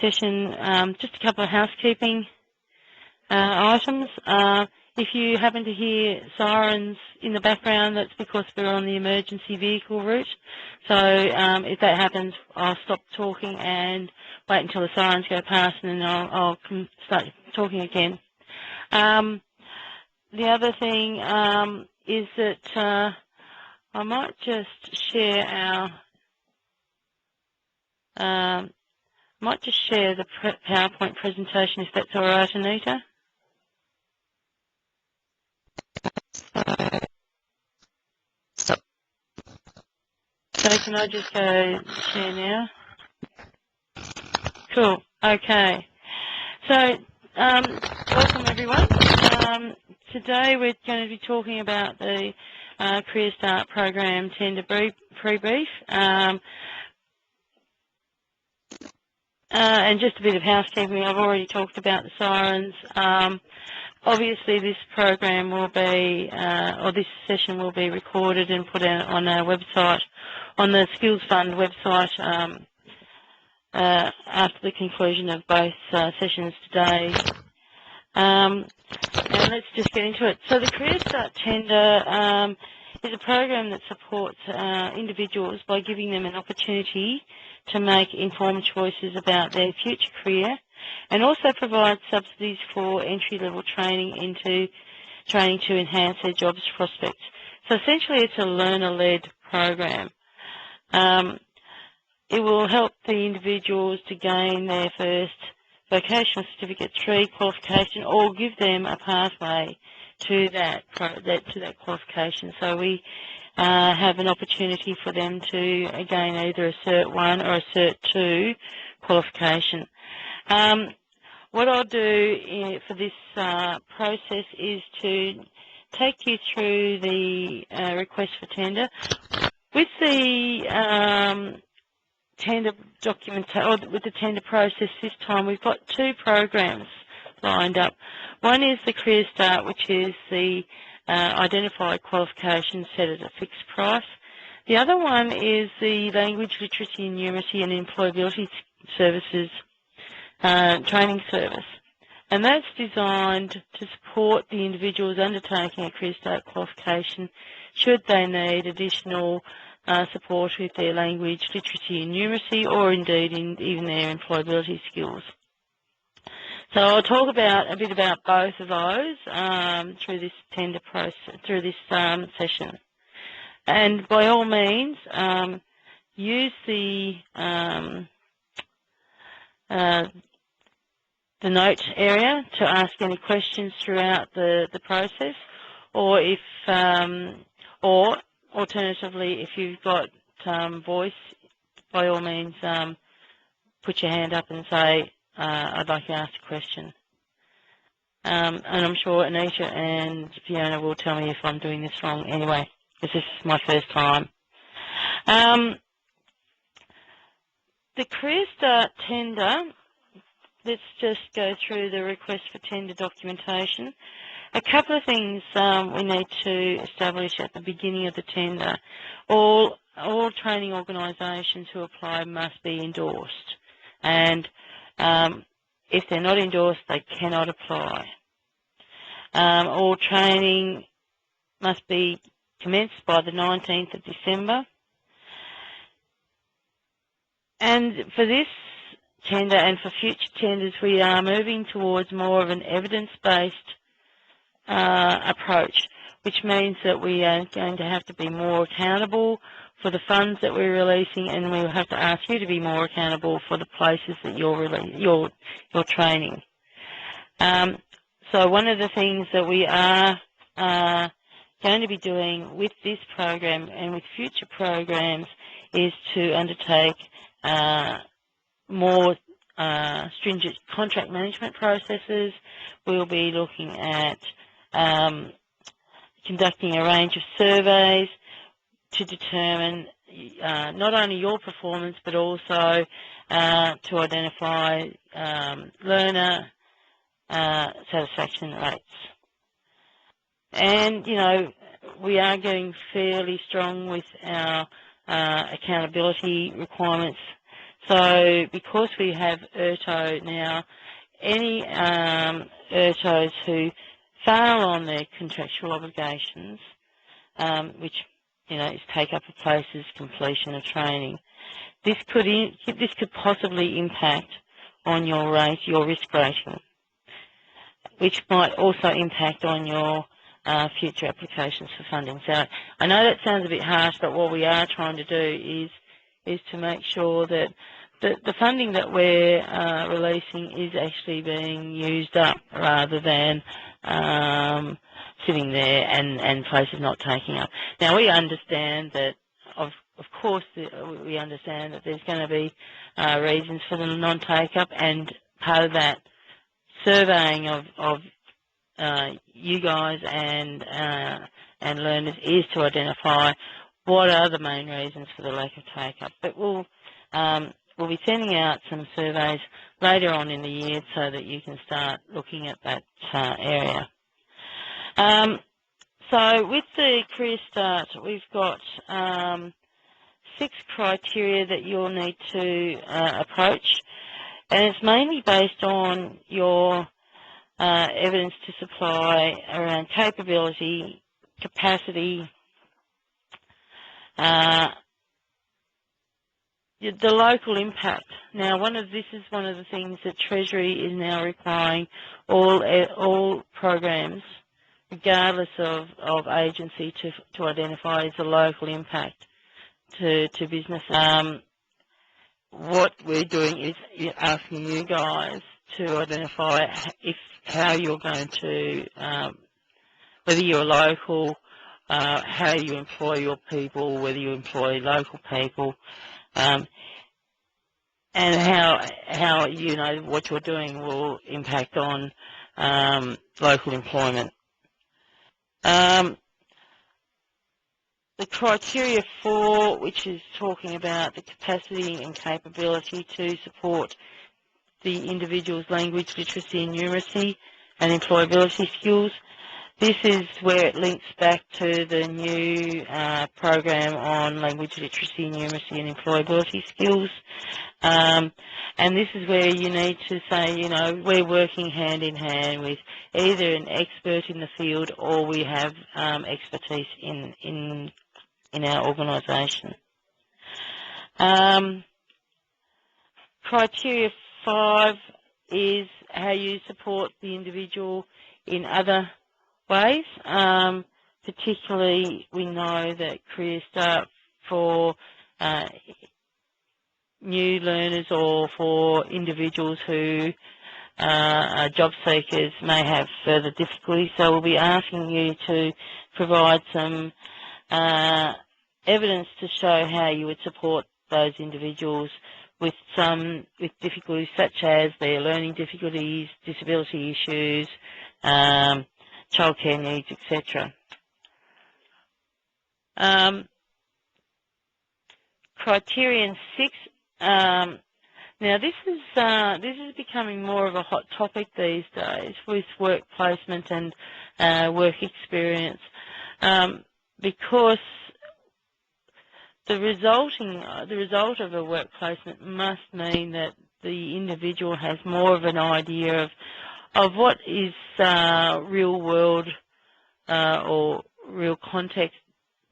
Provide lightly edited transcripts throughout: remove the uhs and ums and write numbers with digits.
session, just a couple of housekeeping items. If you happen to hear sirens in the background, that's because we're on the emergency vehicle route. So if that happens, I'll stop talking and wait until the sirens go past, and then I'll start talking again. The other thing is that I might just share the PowerPoint presentation, if that's all right, Anita. So can I just go share now? Cool. Okay. So welcome everyone. Today we're going to be talking about the Career Start Program Tender Pre-Brief. And just a bit of housekeeping. I've already talked about the sirens. Obviously, this program will be, or this session will be recorded and put out on our website, on the Skills Fund website, after the conclusion of both sessions today. And let's just get into it. So the Career Start Tender is a program that supports individuals by giving them an opportunity to make informed choices about their future career, and also provides subsidies for entry-level training to enhance their jobs prospects. So essentially it's a learner-led program. It will help the individuals to gain their first vocational certificate 3 qualification, or give them a pathway to that qualification. So we have an opportunity for them to gain either a Cert 1 or a Cert 2 qualification. What I'll do for this process is to take you through the request for tender. With the tender document, or with the tender process this time, we've got 2 programs lined up. One is the Career Start, which is the identified qualification set at a fixed price. The other one is the Language Literacy and Numeracy and Employability Services training service. And that's designed to support the individuals undertaking a Career Start qualification should they need additional support with their language, literacy and numeracy, or indeed even their employability skills. So I'll talk a bit about both of those through this tender process, through this session. And by all means, use the note area to ask any questions throughout the process, or if or alternatively, if you've got voice, by all means, put your hand up and say, I'd like to ask a question. And I'm sure Anita and Fiona will tell me if I'm doing this wrong anyway, because this is my first time. The Career Start tender, let's just go through the request for tender documentation. A couple of things we need to establish at the beginning of the tender. All training organisations who apply must be endorsed, and if they're not endorsed, they cannot apply. All training must be commenced by the 19th of December. And for this tender and for future tenders, we are moving towards more of an evidence-based approach, which means that we are going to have to be more accountable for the funds that we're releasing, and we will have to ask you to be more accountable for the places that you're training. So one of the things that we are going to be doing with this program and with future programs is to undertake more stringent contract management processes. We'll be looking at conducting a range of surveys to determine not only your performance but also to identify learner satisfaction rates. And, you know, we are getting fairly strong with our accountability requirements. So because we have ERTO now, any ERTOs who fail on their contractual obligations, which is take up of places, completion of training, this could possibly impact on your risk rating, which might also impact on your future applications for funding. So I know that sounds a bit harsh, but what we are trying to do is to make sure that the funding that we're releasing is actually being used up rather than sitting there and places not taking up. Now we understand that, of course, we understand that there's going to be reasons for the non-take-up, and part of that surveying of you guys and learners is to identify what are the main reasons for the lack of take-up. But we'll be sending out some surveys later on in the year so that you can start looking at that area. So with the Career Start, we've got 6 criteria that you'll need to approach, and it's mainly based on your evidence to supply around capability, capacity, the local impact. Now, this is one of the things that Treasury is now requiring all programs, regardless of agency, to identify as the local impact to business. What we're doing is asking you guys to identify how you're going to, whether you're local, how you employ your people, whether you employ local people, and how what you're doing will impact on local employment. The criteria 4, which is talking about the capacity and capability to support the individual's language literacy and numeracy and employability skills. This is where it links back to the new program on language literacy, numeracy and employability skills. And this is where you need to say, we're working hand in hand with either an expert in the field or we have expertise in our organisation. Criteria 5 is how you support the individual in other ways. Particularly, we know that Career Start for new learners or for individuals who are job seekers may have further difficulties. So we'll be asking you to provide some evidence to show how you would support those individuals with difficulties such as their learning difficulties, disability issues, childcare needs, etc. Criterion 6. Now this is becoming more of a hot topic these days with work placement and work experience, because the result of a work placement must mean that the individual has more of an idea of what is real world or real context,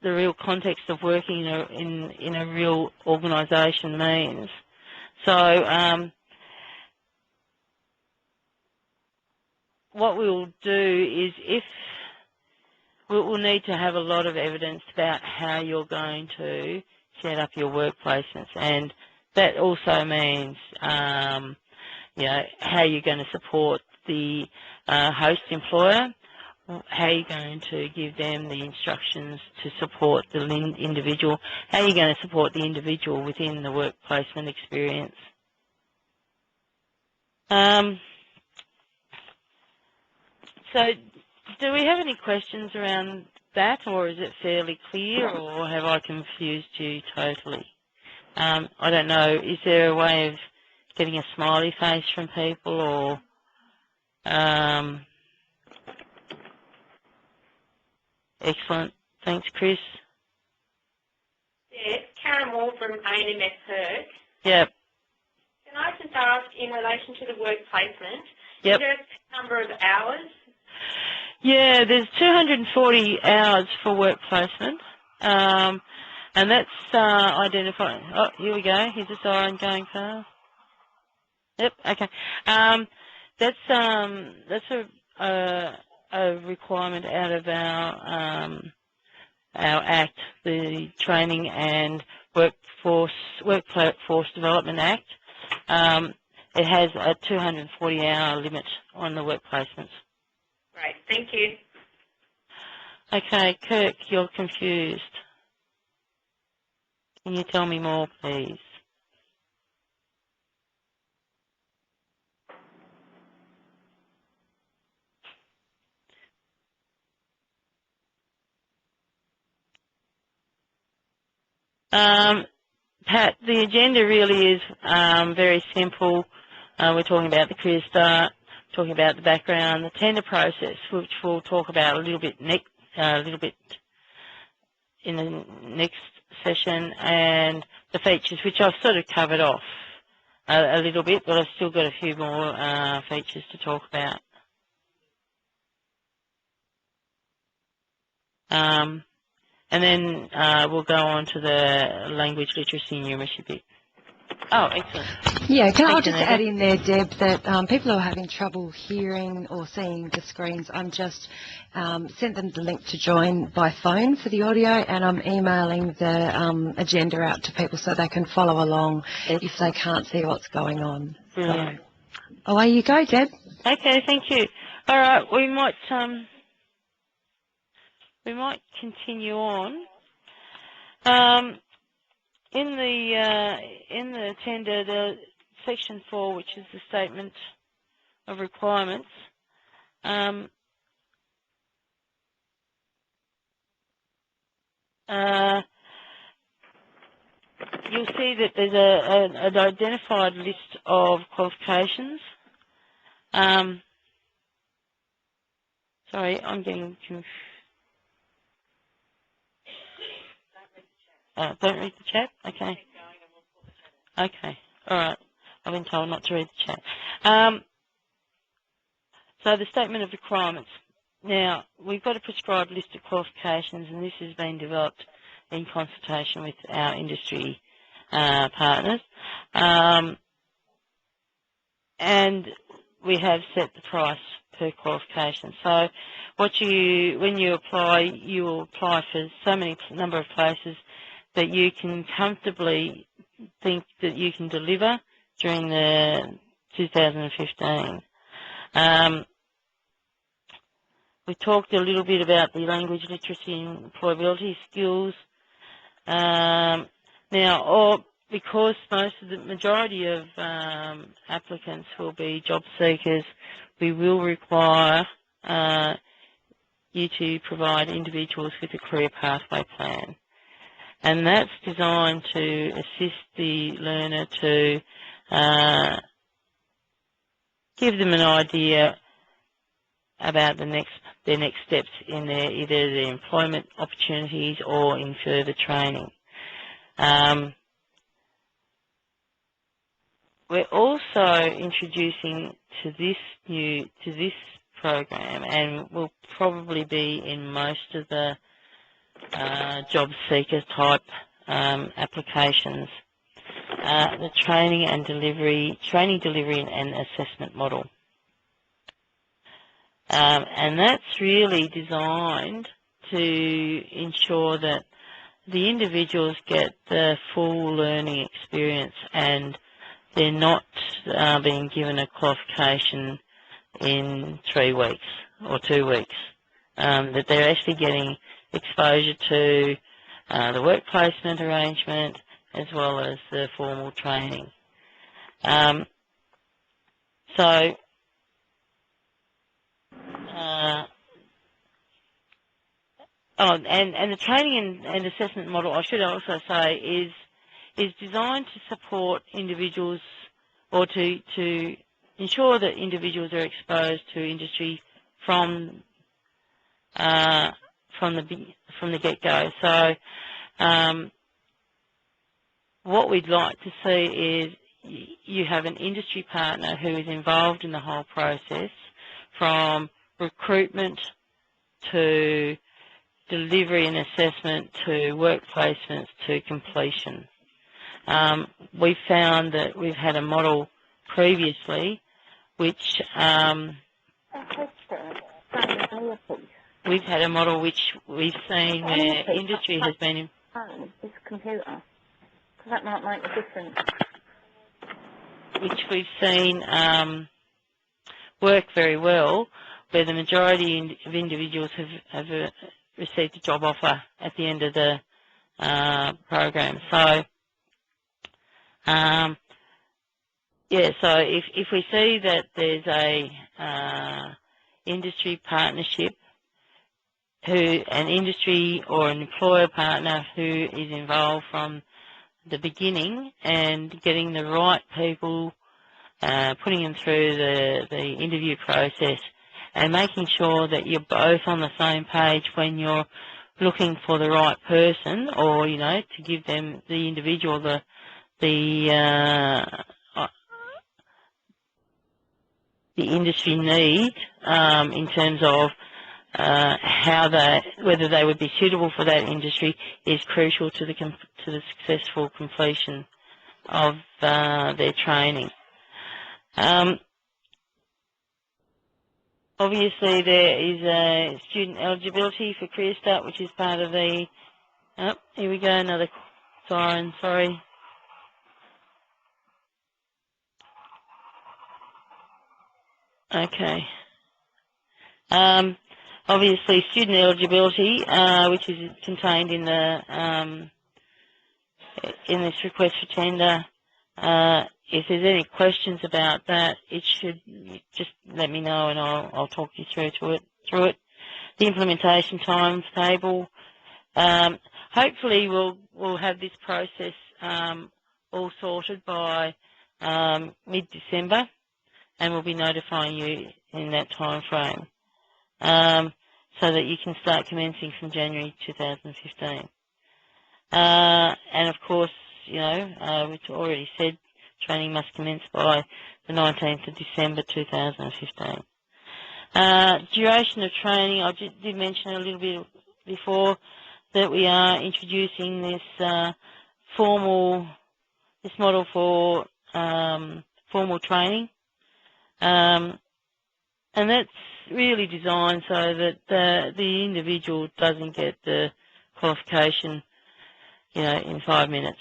the real context of working in a real organisation means. So what we'll do is we'll need to have a lot of evidence about how you're going to set up your work placements, and that also means how you're going to support the host employer, how you're going to give them the instructions to support the individual, how you're going to support the individual within the work placement experience. So do we have any questions around that, or is it fairly clear, or have I confused you totally? I don't know, is there a way of getting a smiley face from people, or excellent. Thanks, Chris. Yes, Karen Moore from ANMS Perth. Yep. in relation to the work placement, Yep. is there a number of hours? Yeah, there's 240 hours for work placement, and that's identifying. Oh, here we go. Here's the siren going fast. Yep. Okay. That's a requirement out of our Act, the Training and Workforce Development Act. It has a 240-hour limit on the work placements. Great, thank you. Okay, Kirk, you're confused. Can you tell me more, please? Pat, the agenda really is very simple. We're talking about the career start, talking about the background, the tender process, which we'll talk about a little bit in the next session, and the features, which I've sort of covered off a little bit, but I've still got a few more features to talk about. And then we'll go on to the language literacy and numeracy bit. Oh, excellent. Yeah, I'll just add in there, Deb, that people who are having trouble hearing or seeing the screens, I'm just sent them the link to join by phone for the audio, and I'm emailing the agenda out to people so they can follow along if they can't see what's going on. Brilliant. So, away you go, Deb. Okay, thank you. All right, we might continue on. In the tender, the section 4, which is the statement of requirements, you'll see that there's an identified list of qualifications. Sorry, I'm getting confused. Don't read the chat? Okay. Okay. All right. I've been told not to read the chat. So the statement of requirements. Now, we've got a prescribed list of qualifications, and this has been developed in consultation with our industry partners. And we have set the price per qualification. So when you apply, you will apply for so many number of places that you can comfortably think that you can deliver during the 2015. We talked a little bit about the language literacy and employability skills. Because the majority of applicants will be job seekers, we will require you to provide individuals with a career pathway plan. And that's designed to assist the learner to give them an idea about their next steps in either their employment opportunities or in further training. We're also introducing to this program, and will probably be in most of the job seeker type applications, the training, delivery and assessment model. And that's really designed to ensure that the individuals get the full learning experience and they're not being given a qualification in 3 weeks or 2 weeks, that they're actually getting exposure to the work placement arrangement as well as the formal training. And the training and assessment model, I should also say, is designed to support individuals or to ensure that individuals are exposed to industry from the get-go. So what we'd like to see is you have an industry partner who is involved in the whole process, from recruitment to delivery and assessment to work placements to completion. We've found that we've had a model previously which we've had a model which we've seen where industry has been this computer, because that might make a difference. Which we've seen work very well, where the majority of individuals have received a job offer at the end of the program. So, yeah, so if we see that there's a industry partnership, an industry or an employer partner who is involved from the beginning and getting the right people, putting them through the interview process and making sure that you're both on the same page when you're looking for the right person, or, you know, to give them, the individual, the industry need in terms of whether they would be suitable for that industry is crucial to the successful completion of their training. Obviously, there is a student eligibility for Career Start, which is part of the. Oh, here we go, another siren. Sorry. Okay. Obviously, student eligibility, which is contained in the in this request for tender. If there's any questions about that, it should just let me know, and I'll talk you through it. The implementation times table. Hopefully, we'll have this process all sorted by mid-December, and we'll be notifying you in that time frame, so that you can start commencing from January 2015. And of course, you know, we've already said training must commence by the 19th of December 2015. Duration of training, I did mention a little bit before that we are introducing this model for formal training, and that's really designed so that the individual doesn't get the qualification, you know, in 5 minutes.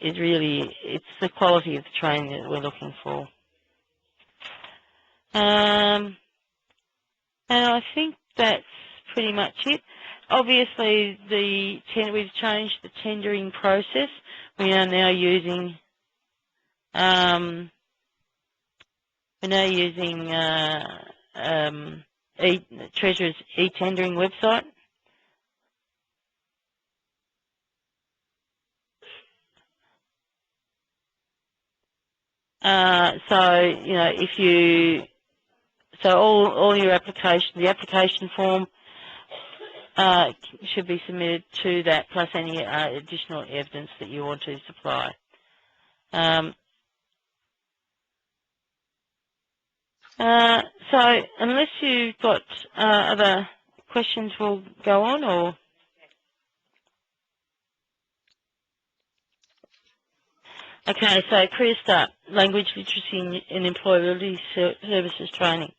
It's the quality of the training that we're looking for. And I think that's pretty much it. Obviously, we've changed the tendering process. We are now using Treasurer's e-tendering website. So, you know, all your the application form should be submitted to that, plus any additional evidence that you want to supply. So, unless you've got other questions, we'll go on, or? Okay, so Career Start, Language Literacy and Employability Services Training.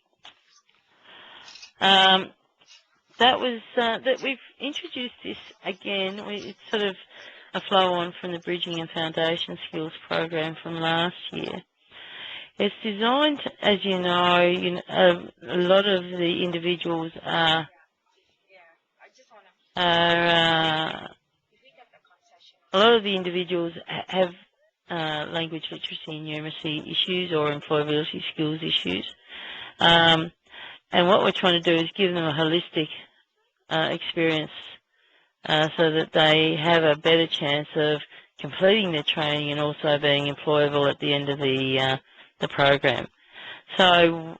That we've introduced this again. It's sort of a flow on from the Bridging and Foundation Skills program from last year. It's designed, as you know, a lot of the individuals are have language literacy and numeracy issues or employability skills issues. And what we're trying to do is give them a holistic experience so that they have a better chance of completing their training and also being employable at the end of the program. So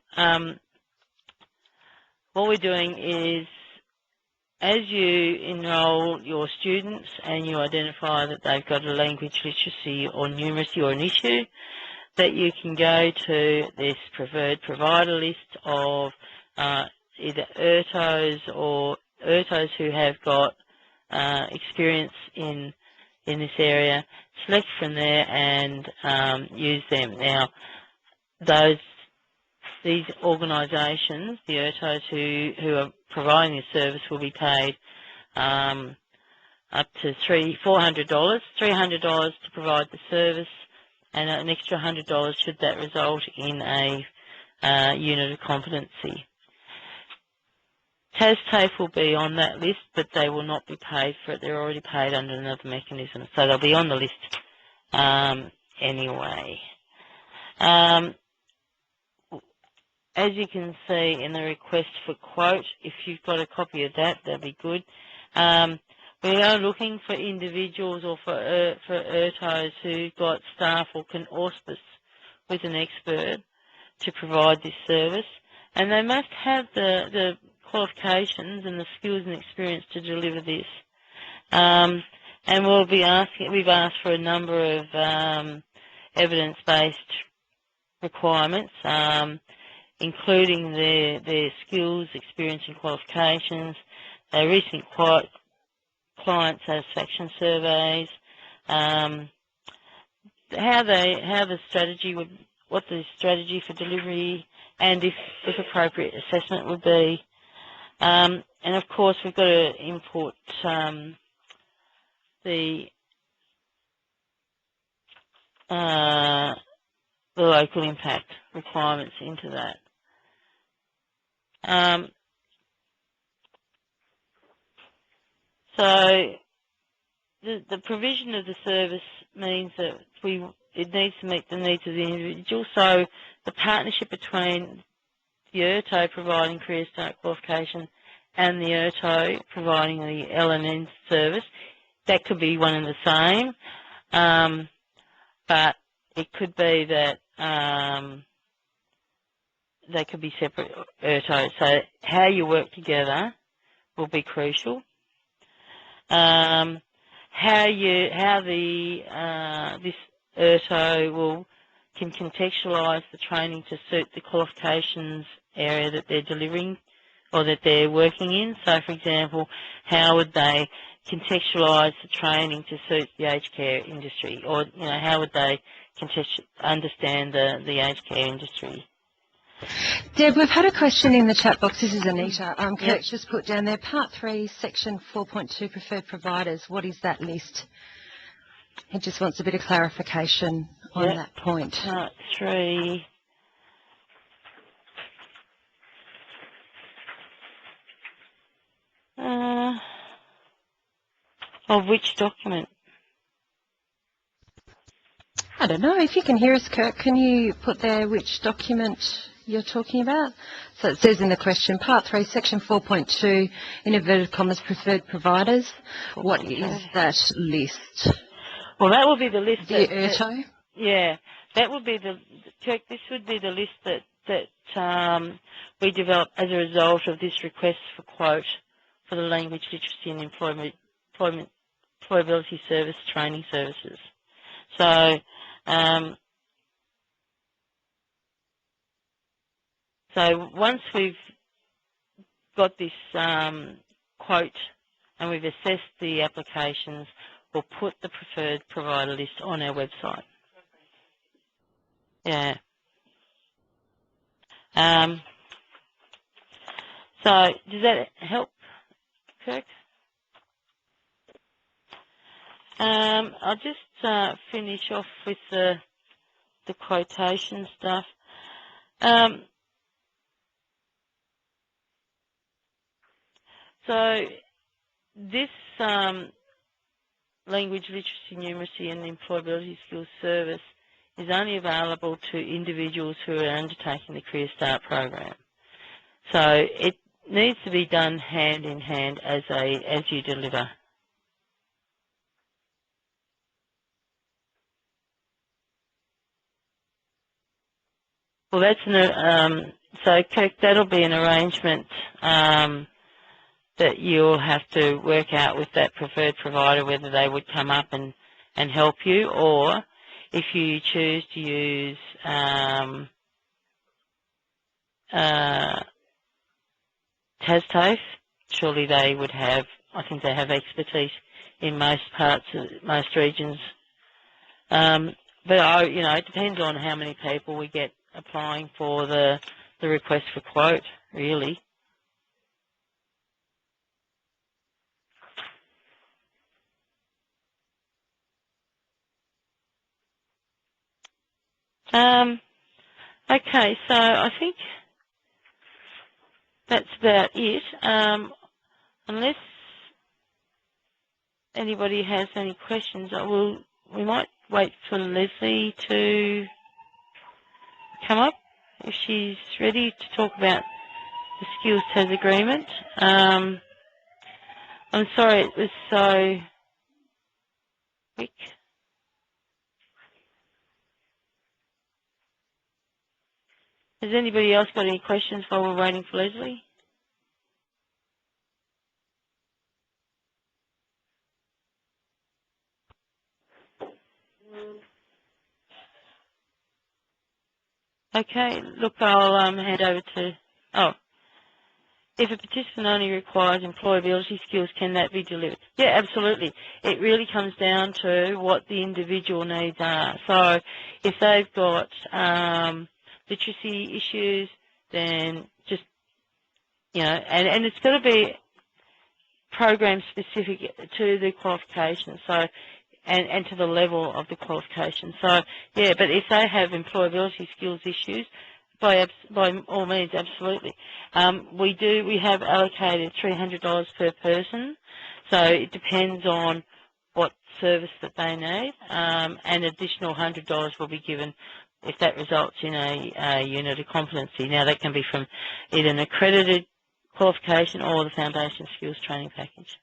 what we're doing is as you enrol your students and you identify that they've got a language literacy or numeracy or an issue, that you can go to this preferred provider list of either ERTOs who have got experience in this area, select from there and use them. Now, these organisations, the ERTOs who are providing this service, will be paid up to $400, $300 to provide the service, and an extra $100 should that result in a unit of competency. TASTAFE will be on that list, but they will not be paid for it. They're already paid under another mechanism, so they'll be on the list anyway. As you can see in the request for quote, if you've got a copy of that, that'd be good. We are looking for individuals or for ERTOs who've got staff or can auspice with an expert to provide this service, and they must have the qualifications and the skills and experience to deliver this. And we've asked for a number of evidence-based requirements, including their skills, experience and qualifications, their recent client satisfaction surveys, what the strategy for delivery, and if appropriate, assessment would be. And of course, we've got to import the local impact requirements into that. So the provision of the service means that it needs to meet the needs of the individual. So the partnership between the ERTO providing Career Start qualification and the ERTO providing the LNN service, that could be one and the same, but it could be that they could be separate ERTOs. So how you work together will be crucial. How this ERTO can contextualise the training to suit the qualifications area that they're delivering or that they're working in. So, for example, how would they contextualise the training to suit the aged care industry, or how would they understand the aged care industry? Deb, we've had a question in the chat box. This is Anita. Kirk just put down there, Part 3, Section 4.2, Preferred Providers. What is that list? He just wants a bit of clarification on that point. Part 3. Of which document? I don't know. If you can hear us, Kirk, can you put there which document you're talking about? So it says in the question, Part 3, Section 4.2, in inverted commas, Preferred Providers. What is that list? Well, that will be the list. The ERTO? Yeah, that would be Kirk, this would be the list that we developed as a result of this request for quote for the language literacy and employability service training services. So, once we've got this quote and we've assessed the applications, we'll put the preferred provider list on our website. Yeah. So does that help, Kirk? I'll just finish off with the quotation stuff. So this language literacy, numeracy and employability skills service is only available to individuals who are undertaking the Career Start program. So it needs to be done hand in hand as you deliver. Well, that's so Kirk, that'll be an arrangement that you'll have to work out with that preferred provider whether they would come up and help you, or if you choose to use TasTAFE, surely they would have, I think they have expertise in most parts, most regions. But it depends on how many people we get applying for the request for quote, really. Okay, so I think that's about it. Unless anybody has any questions, we might wait for Leslie to come up if she's ready to talk about the Skills TAS agreement. I'm sorry it was so quick. Has anybody else got any questions while we're waiting for Leslie? Okay, look, I'll hand over to, if a participant only requires employability skills, can that be delivered? Yeah, absolutely. It really comes down to what the individual needs are. So if they've got literacy issues, then just, and it's got to be program specific to the qualification, so, and to the level of the qualification. So, yeah, but if they have employability skills issues, by all means, absolutely. We have allocated $300 per person, so it depends on what service that they need, and additional $100 will be given if that results in a unit of competency. Now, that can be from either an accredited qualification or the Foundation Skills Training Package.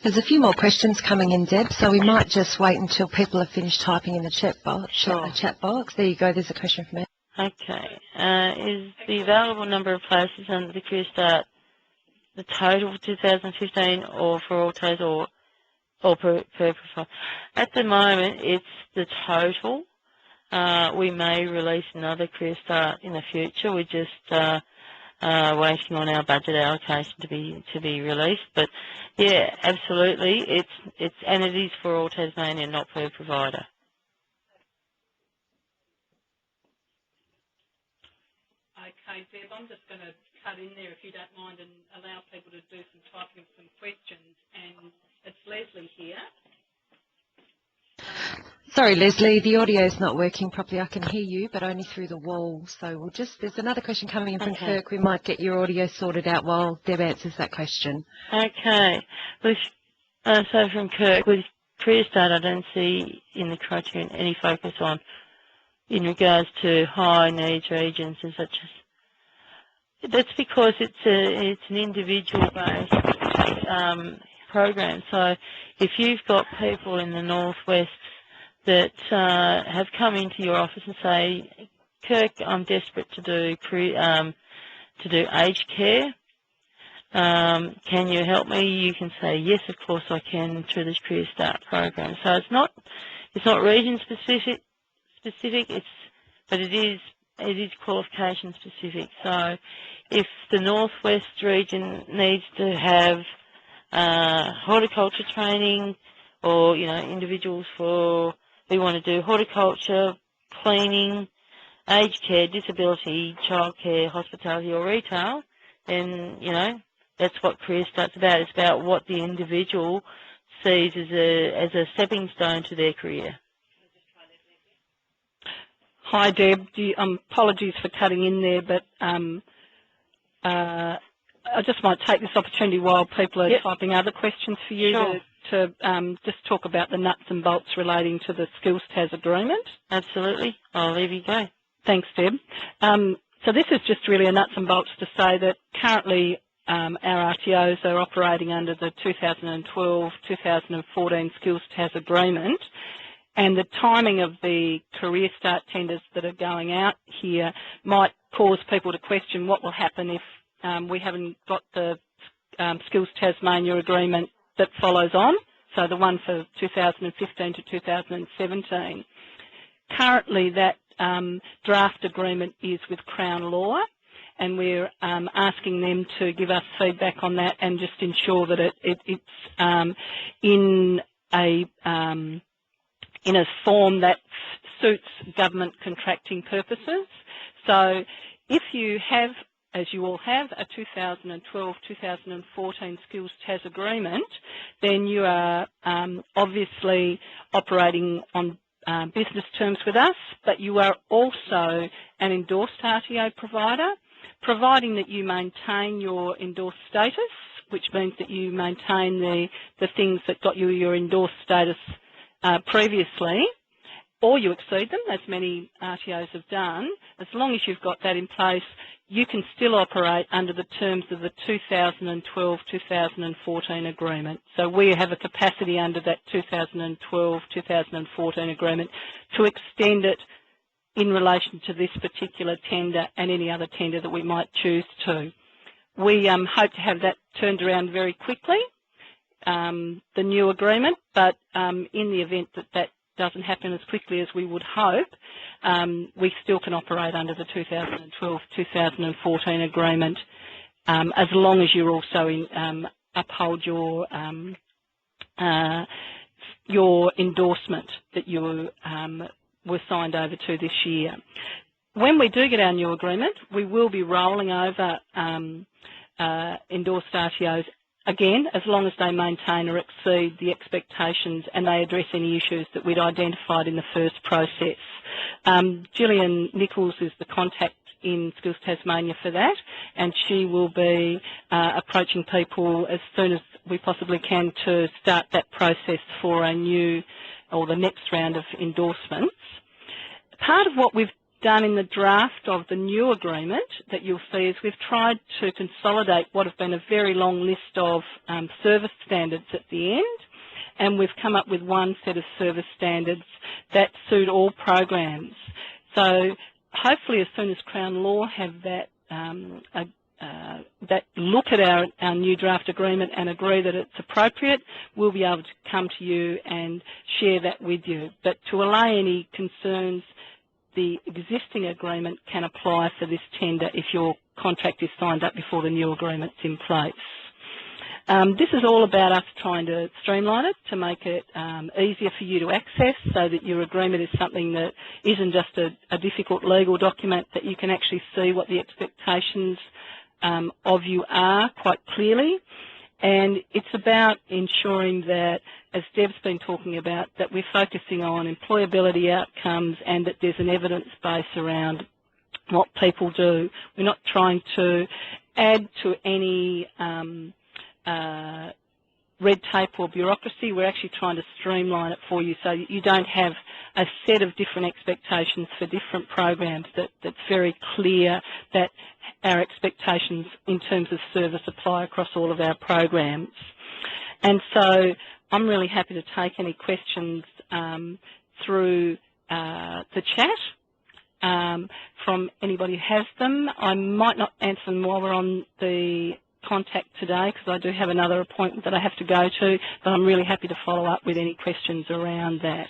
There's a few more questions coming in, Deb, so we might just wait until people have finished typing in the chat box. Sure. Chat box. There you go. There's a question from me. Okay. Is the available number of places under the Career Start the total for 2015 or for all TAS or per profile? At the moment, it's the total. We may release another Career Start in the future. We're just waiting on our budget allocation to be released. But yeah, absolutely, and it is for all Tasmania, not per provider. Okay, Deb, I'm just going to cut in there, if you don't mind, and allow people to do some typing of some questions. And it's Leslie here. Sorry, Leslie, the audio is not working properly. I can hear you, but only through the wall. So there's another question coming in from Kirk. We might get your audio sorted out while Deb answers that question. Okay. So from Kirk, with Career Start, I don't see in the criterion any focus on, in regards to high needs regions and such as. That's because it's an individual-based program. So if you've got people in the northwest that have come into your office and say, Kirk, I'm desperate to do aged care. Can you help me? You can say, yes, of course I can, through this Career Start program. So it's not region specific, but it is qualification specific. So if the northwest region needs to have horticulture training, or individuals who want to do horticulture, cleaning, aged care, disability, childcare, hospitality or retail, then that's what Career Start's about. It's about what the individual sees as a stepping stone to their career. Hi, Deb. Apologies for cutting in there, but I just might take this opportunity while people are typing other questions for you to just talk about the nuts and bolts relating to the Skills TAS agreement. Absolutely. I'll leave you go. Thanks, Deb. So this is just really a nuts and bolts to say that currently our RTOs are operating under the 2012-2014 Skills TAS agreement, and the timing of the Career Start tenders that are going out here might cause people to question what will happen if we haven't got the Skills Tasmania agreement that follows on, so the one for 2015 to 2017. Currently, that draft agreement is with Crown Law, and we're asking them to give us feedback on that and just ensure that it's in a form that suits government contracting purposes. So if you have, as you all have, a 2012-2014 Skills Tas agreement, then you are obviously operating on business terms with us, but you are also an endorsed RTO provider, providing that you maintain your endorsed status, which means that you maintain the things that got you your endorsed status previously, or you exceed them, as many RTOs have done. As long as you've got that in place, you can still operate under the terms of the 2012-2014 agreement. So we have a capacity under that 2012-2014 agreement to extend it in relation to this particular tender and any other tender that we might choose to. We hope to have that turned around very quickly, the new agreement, but in the event that that doesn't happen as quickly as we would hope, we still can operate under the 2012-2014 agreement, as long as you also uphold your endorsement that you were signed over to this year. When we do get our new agreement, we will be rolling over endorsed RTOs again, as long as they maintain or exceed the expectations and they address any issues that we'd identified in the first process. Gillian Nichols is the contact in Skills Tasmania for that, and she will be approaching people as soon as we possibly can to start that process for a new or the next round of endorsements. Part of what we've done in the draft of the new agreement that you'll see is we've tried to consolidate what have been a very long list of service standards at the end, and we've come up with one set of service standards that suit all programs. So hopefully as soon as Crown Law have that that look at our new draft agreement and agree that it's appropriate, we'll be able to come to you and share that with you. But to allay any concerns, the existing agreement can apply for this tender if your contract is signed up before the new agreement's in place. This is all about us trying to streamline it to make it easier for you to access, so that your agreement is something that isn't just a difficult legal document, that you can actually see what the expectations of you are quite clearly. And it's about ensuring that, as Deb's been talking about, that we're focusing on employability outcomes and that there's an evidence base around what people do. We're not trying to add to any red tape or bureaucracy. We're actually trying to streamline it for you so that you don't have a set of different expectations for different programs, that's very clear that our expectations in terms of service apply across all of our programs. And so I'm really happy to take any questions through the chat from anybody who has them. I might not answer them while we're on the contact today because I do have another appointment that I have to go to, but I'm really happy to follow up with any questions around that.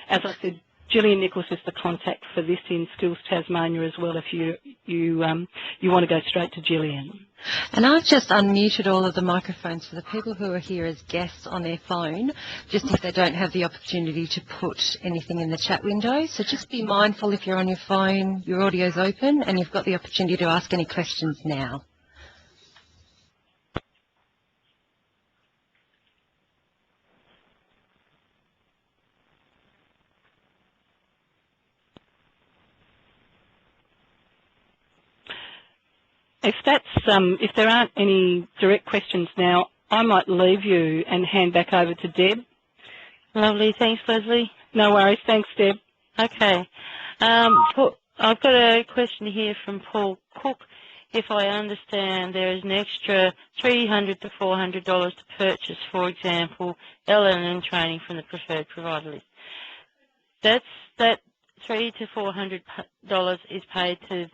As I said, Gillian Nichols is the contact for this in Skills Tasmania as well, if you want to go straight to Gillian. And I've just unmuted all of the microphones for the people who are here as guests on their phone, just if they don't have the opportunity to put anything in the chat window. So just be mindful if you're on your phone, your audio's open, and you've got the opportunity to ask any questions now. If there aren't any direct questions now, I might leave you and hand back over to Deb. Lovely. Thanks, Leslie. No worries. Thanks, Deb. Okay. I've got a question here from Paul Cook. If I understand, there is an extra $300 to $400 to purchase, for example, LLM training from the preferred provider list. That $300 to $400 is paid to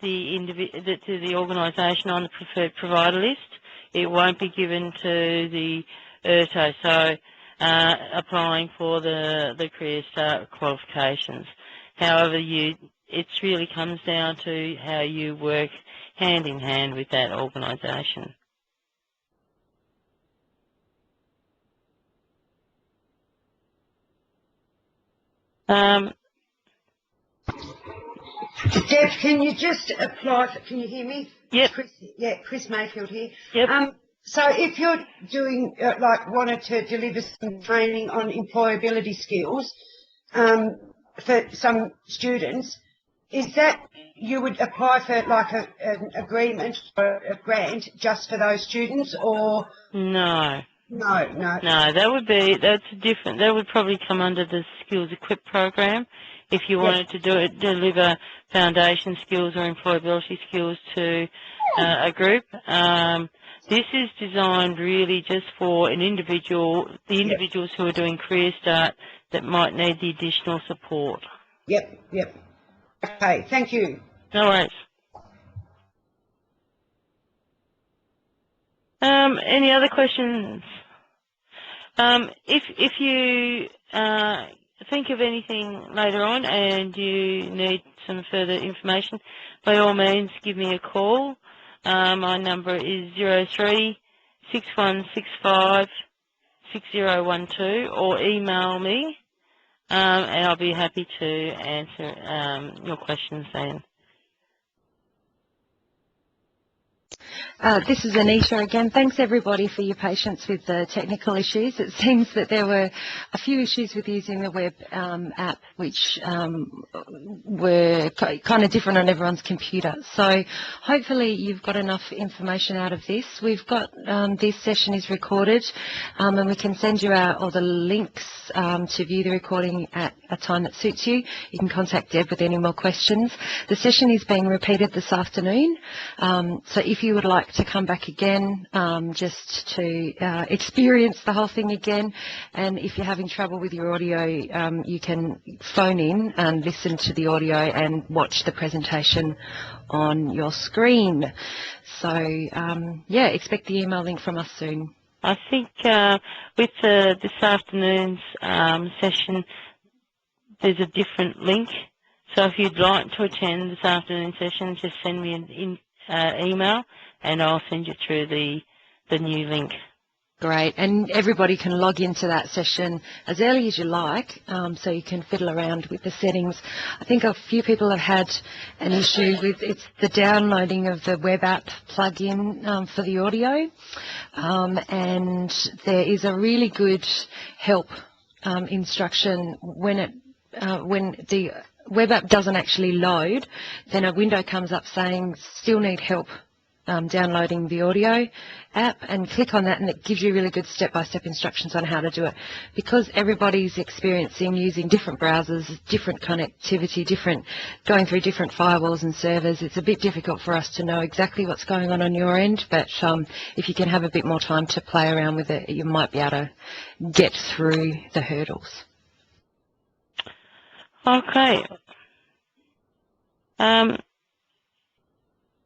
to the organisation on the preferred provider list. It won't be given to the ERTO, so applying for the Career Start qualifications. However, it really comes down to how you work hand in hand with that organisation. Deb, can you just apply for, can you hear me? Yep. Chris Mayfield here. Yep. So if you're doing, wanted to deliver some training on employability skills for some students, is that you would apply for like an agreement or a grant just for those students, or? No. No. No, that would probably come under the Skills Equip program if you wanted to deliver foundation skills or employability skills to a group. This is designed really just for the individuals who are doing Career Start that might need the additional support. Yep. Okay, thank you. No worries. Any other questions? If you think of anything later on and you need some further information, by all means give me a call. My number is 03-6165-6012 or email me, and I'll be happy to answer your questions then. This is Anita again. Thanks everybody for your patience with the technical issues. It seems that there were a few issues with using the web app which were kind of different on everyone's computer. So hopefully you've got enough information out of this. We've got, this session is recorded and we can send you out all the links to view the recording at a time that suits you. You can contact Deb with any more questions. The session is being repeated this afternoon. So if you would like to come back again just to experience the whole thing again, and if you're having trouble with your audio, you can phone in and listen to the audio and watch the presentation on your screen. So yeah, expect the email link from us soon. I think with this afternoon's session, there's a different link. So if you'd like to attend this afternoon session, just send me an email and I'll send you through the new link. Great, and everybody can log into that session as early as you like, so you can fiddle around with the settings. I think a few people have had an issue with the downloading of the web app plugin for the audio, and there is a really good help instruction when the web app doesn't actually load. Then a window comes up saying still need help downloading the audio app, and click on that and it gives you really good step-by-step instructions on how to do it. Because everybody's experiencing using different browsers, different connectivity, going through different firewalls and servers, it's a bit difficult for us to know exactly what's going on your end, but if you can have a bit more time to play around with it, you might be able to get through the hurdles. Okay.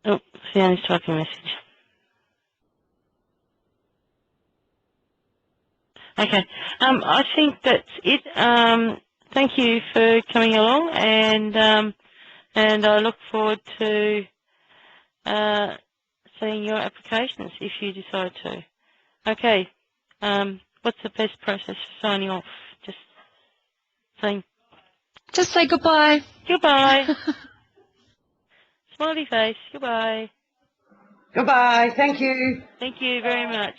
Oh, Fiona typing a message. Okay. I think that's it. Thank you for coming along, and I look forward to seeing your applications if you decide to. Okay. What's the best process for signing off? Just say goodbye. Goodbye. Smiley face. Goodbye. Goodbye. Thank you. Thank you very much.